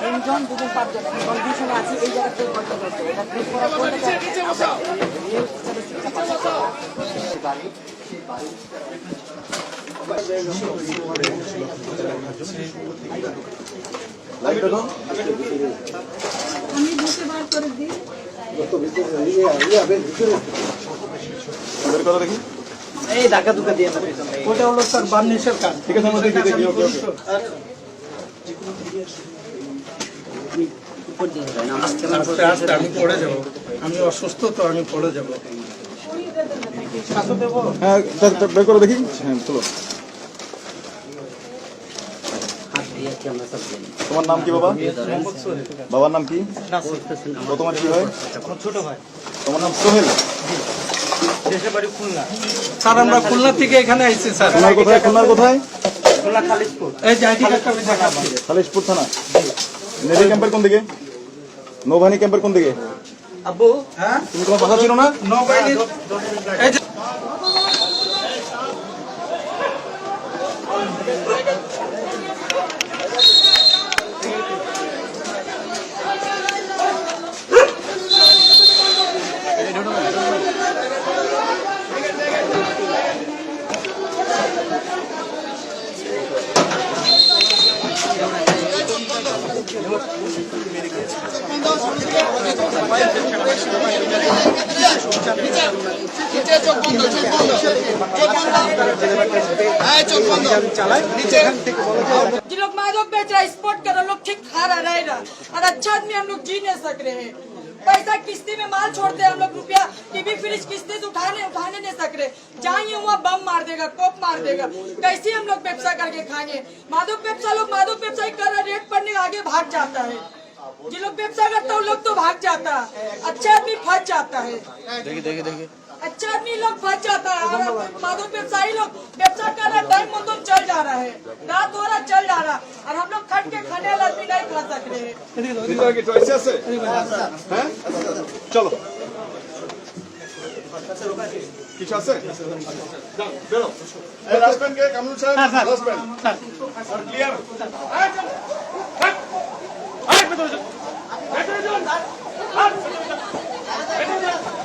তিনজন দুজন পাঁচজন কন্ডিশনে আছে এই জায়গাতে করতে করতে এটা গ্রুপ করা করলে আমি বুঝতে বার করে দিই দেখি এই ধাক্কা ধুকা দিয়ে ওটা হলো স্যার বার্নিশের কাজ। ঠিক আছে আমাদের দেখি ওকে ওকে আমি পড়ে যাবো, আমি অসুস্থ তো আমি পড়ে যাবো। হ্যাঁ স্যার বের করে দেখি। হ্যাঁ চলো। তোমার নাম কি বাবা? বাবার নাম কি? ও তোমার কি হয়? ছোট ভাই। তোমার নাম সোহেল? দেশের বাড়ি খুলনা। স্যার আমরা খুলনা থেকে এখানে আইছি স্যার। খুলনার কোথায়? খুলনার কোথায়? খুলনা খালিশপুর। এই যে আইডি কার্ডটা আমি দেখাচ্ছি। খালিশপুর থানা। নেভি ক্যাম্পের কোন দিকে? নৌবাহিনী ক্যাম্পের কোন দিকে? আব্বু হ্যাঁ তুমি তোমার ভাষা ছিল না? নৌবাহিনী এই যে जिन लोग मादक बेच रहा है स्पोर्ट कर लोग ठीक खा रहा रहेगा और अच्छा आदमी हम लोग जी नहीं सक रहे हैं। पैसा किस्ती में माल छोड़ते हैं हम लोग, रुपया टीवी फ्रिज किस्ती से उठाने नहीं सक रहे। जाएंगे वहाँ बम मार देगा, कोप मार देगा, कैसे हम लोग व्यवसाय करके खाएंगे। मादक व्यवसाय कर रहा, रेट पड़ने आगे भाग जाता है। जिन लोग व्यवसाय करता है उन लोग तो भाग जाता है, अच्छा आदमी फंस जाता है। देखिए अच्छा आदमी लोग फंस जाता है और मादक व्यवसायी लोग व्यवसाय कर रहा, टाइम मतलब चल जा रहा है, रात हो रहा चल जा रहा, और हम लोग खट के खाने वाला आदमी नहीं खा सक रहे हैं। চলো কিছু আছে? বেরো। এই লাস্টম্যান কে? কামরুল সাহেব লাস্টম্যান ক্লিয়ার। ভেতরে যাও, ভেতরে যাও।